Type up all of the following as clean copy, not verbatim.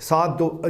7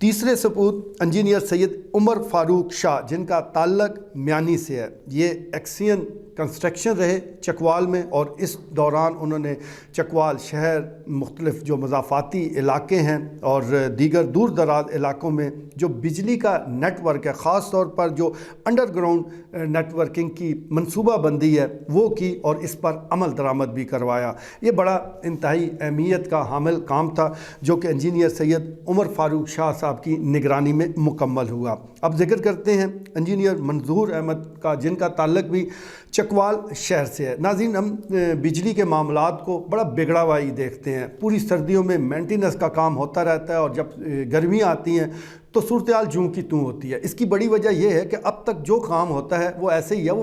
تیسرے سپوت انجینئر سید عمر فاروق شاہ، جن کا تعلق میانی سے ہے، یہ ایکسین کنسٹرکشن رہے چکوال میں، اور اس دوران انہوں نے چکوال شہر، مختلف جو مضافاتی علاقے ہیں اور دیگر دور دراز علاقوں میں جو بجلی کا نیٹ ورک ہے، خاص طور پر جو انڈر گراؤنڈ نیٹ ورکنگ کی منصوبہ بندی ہے وہ کی، اور اس پر عمل درآمد بھی کروایا۔ یہ بڑا انتہائی اہمیت کا حامل کام تھا جو کہ انجینئر سید عمر فاروق شاہ صاحب کی نگرانی میں مکمل ہوا۔ اب ذکر کرتے ہیں انجینئر منظور احمد کا، جن کا تعلق بھی چکوال شہر سے ہے۔ ناظرین، ہم بجلی کے معاملات کو بڑا بگڑا ہوا ہی دیکھتے ہیں، پوری سردیوں میں مینٹیننس کا کام ہوتا رہتا ہے، اور جب گرمیاں آتی ہیں تو صورتحال جوں کی توں ہوتی ہے۔ اس کی بڑی وجہ یہ ہے کہ اب تک جو کام ہوتا ہے وہ ایسے ہی ہے، وہ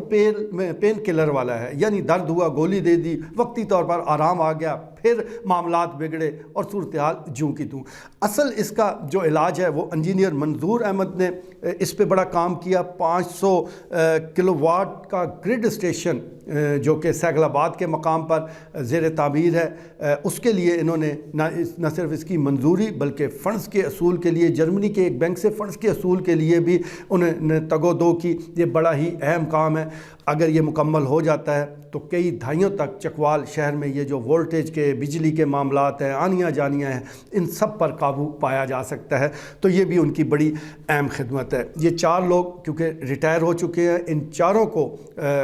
پین کلر والا ہے، یعنی درد ہوا گولی دے دی، وقتی طور پر آرام آ گیا، پھر معاملات بگڑے اور صورتحال جوں کی توں۔ اصل اس کا جو علاج ہے وہ انجینئر منظور احمد نے اس پہ بڑا کام کیا۔ 500 کلو واٹ کا گرڈ اسٹیشن جو کہ سیگل آباد کے مقام پر زیر تعمیر ہے، اس کے لیے انہوں نے نہ صرف اس کی منظوری بلکہ فنڈز کے اصول کے لیے جرمنی کے ایک بینک سے فنڈز کے اصول کے لیے بھی انہوں نے تگ و دو کی۔ یہ بڑا ہی اہم کام ہے، اگر یہ مکمل ہو جاتا ہے تو کئی دہائیوں تک چکوال شہر میں یہ جو وولٹیج کے، بجلی کے معاملات ہیں، آنیاں جانیاں ہیں، ان سب پر قابو پایا جا سکتا ہے۔ تو یہ بھی ان کی بڑی اہم خدمت ہے۔ یہ 4 لوگ کیونکہ ریٹائر ہو چکے ہیں، ان چاروں کو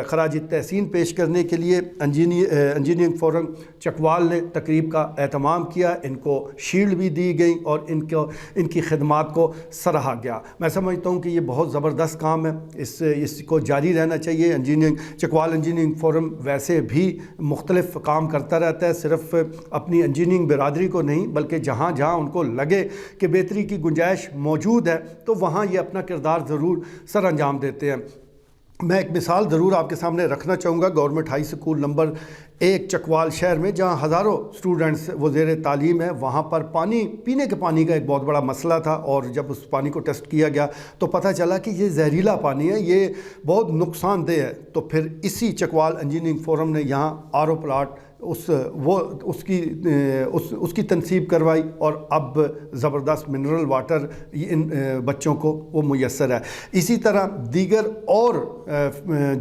خراج تحسین پیش کرنے کے لیے انجینئرنگ فورم چکوال نے تقریب کا اہتمام کیا۔ ان کو شیلڈ بھی دی گئی اور ان کی خدمات کو سراہا گیا۔ میں سمجھتا ہوں کہ یہ بہت زبردست کام ہے، اس کو جاری رہنا چاہیے۔ چکوال انجینئرنگ فورم ویسے بھی مختلف کام کرتا رہتا ہے، صرف اپنی انجینئرنگ برادری کو نہیں بلکہ جہاں جہاں ان کو لگے کہ بہتری کی گنجائش موجود ہے تو وہاں یہ اپنا کردار ضرور سر انجام دیتے ہیں۔ میں ایک مثال ضرور آپ کے سامنے رکھنا چاہوں گا۔ Government high school number 1 Chakwal شہر میں، جہاں ہزاروں سٹوڈنٹس وہ زیر تعلیم ہے، وہاں پر پینے کے پانی کا ایک بہت بڑا مسئلہ تھا، اور جب اس پانی کو ٹیسٹ کیا گیا تو پتہ چلا کہ یہ زہریلا پانی ہے، یہ بہت نقصان دہ ہے۔ تو پھر اسی چکوال انجینئرنگ فورم نے یہاں RO پلاٹ اس کی تنصیب کروائی، اور اب زبردست منرل واٹر ان بچوں کو وہ میسر ہے۔ اسی طرح دیگر اور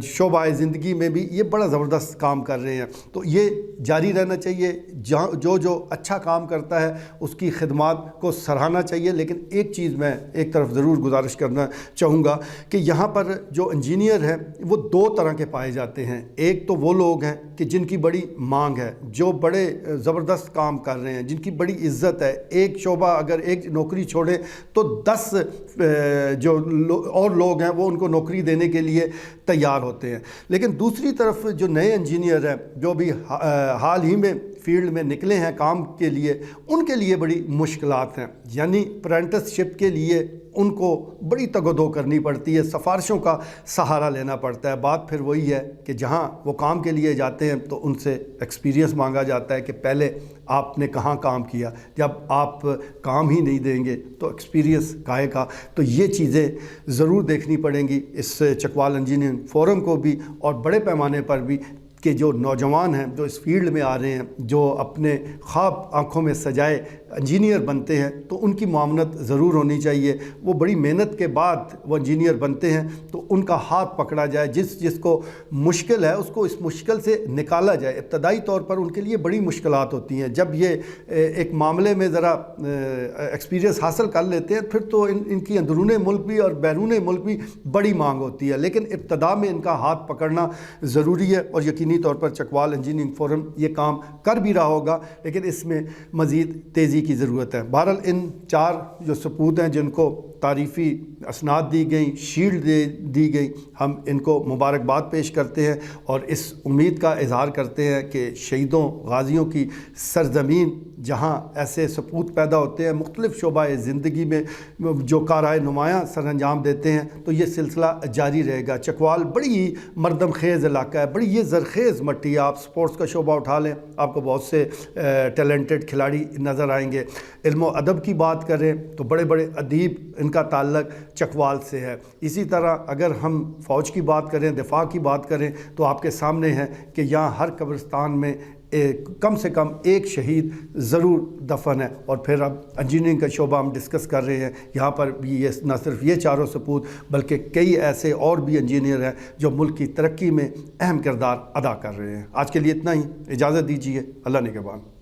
شعبہ زندگی میں بھی یہ بڑا زبردست کام کر رہے ہیں، تو یہ جاری رہنا چاہیے۔ جو اچھا کام کرتا ہے اس کی خدمات کو سراہنا چاہیے۔ لیکن ایک چیز میں ایک طرف ضرور گزارش کرنا چاہوں گا کہ یہاں پر جو انجینئر ہیں وہ 2 طرح کے پائے جاتے ہیں۔ ایک تو وہ لوگ ہیں کہ جن کی بڑی مانگ ہے، جو بڑے زبردست کام کر رہے ہیں، جن کی بڑی عزت ہے۔ ایک شعبہ اگر ایک نوکری چھوڑے تو 10 جو اور لوگ ہیں وہ ان کو نوکری دینے کے لیے تیار ہوتے ہیں۔ لیکن دوسری طرف جو نئے انجینئر ہیں، جو بھی حال ہی میں فیلڈ میں نکلے ہیں کام کے لیے، ان کے لیے بڑی مشکلات ہیں، یعنی اپرینٹس شپ کے لیے ان کو بڑی تگ و دو کرنی پڑتی ہے، سفارشوں کا سہارا لینا پڑتا ہے۔ بات پھر وہی ہے کہ جہاں وہ کام کے لیے جاتے ہیں تو ان سے ایکسپیرینس مانگا جاتا ہے کہ پہلے آپ نے کہاں کام کیا، جب آپ کام ہی نہیں دیں گے تو ایکسپیرینس کاہے کا۔ تو یہ چیزیں ضرور دیکھنی پڑیں گی اس چکوال انجینئرنگ فورم کو بھی، اور بڑے پیمانے پر بھی، کہ جو نوجوان ہیں جو اس فیلڈ میں آ رہے ہیں، جو اپنے خواب آنکھوں میں سجائے انجینئر بنتے ہیں، تو ان کی معاونت ضرور ہونی چاہیے۔ وہ بڑی محنت کے بعد وہ انجینئر بنتے ہیں، تو ان کا ہاتھ پکڑا جائے، جس کو مشکل ہے اس کو اس مشکل سے نکالا جائے۔ ابتدائی طور پر ان کے لیے بڑی مشکلات ہوتی ہیں، جب یہ ایک معاملے میں ذرا ایکسپیرینس حاصل کر لیتے ہیں پھر تو ان کی اندرون ملک بھی اور بیرون ملک بھی بڑی مانگ ہوتی ہے، لیکن ابتدا میں ان کا ہاتھ پکڑنا ضروری ہے، اور یقینی طور پر چکوال انجینئرنگ فورم یہ کام کر بھی رہا ہوگا، لیکن اس میں مزید تیزی کی ضرورت ہے۔ بہرحال ان 4 جو سپوت ہیں جن کو تعریفی اسناد دی گئیں، شیلڈ دی گئی، ہم ان کو مبارکباد پیش کرتے ہیں، اور اس امید کا اظہار کرتے ہیں کہ شہیدوں غازیوں کی سرزمین جہاں ایسے سپوت پیدا ہوتے ہیں مختلف شعبہ زندگی میں جو کارائے نمایاں سر انجام دیتے ہیں، تو یہ سلسلہ جاری رہے گا۔ چکوال بڑی ہی مردم خیز علاقہ ہے، بڑی یہ زرخیز مٹی ہے۔ آپ سپورٹس کا شعبہ اٹھا لیں، آپ کو بہت سے ٹیلنٹڈ کھلاڑی نظر آئیں گے۔ علم و ادب کی بات کریں تو بڑے بڑے ادیب ان کا تعلق چکوال سے ہے۔ اسی طرح اگر ہم فوج کی بات کریں، دفاع کی بات کریں، تو آپ کے سامنے ہے کہ یہاں ہر قبرستان میں کم سے کم ایک شہید ضرور دفن ہے۔ اور پھر اب انجینئرنگ کا شعبہ ہم ڈسکس کر رہے ہیں، یہاں پر بھی یہ نہ صرف یہ چاروں سپوت بلکہ کئی ایسے اور بھی انجینئر ہیں جو ملک کی ترقی میں اہم کردار ادا کر رہے ہیں۔ آج کے لیے اتنا ہی، اجازت دیجیے، اللہ نگہبان۔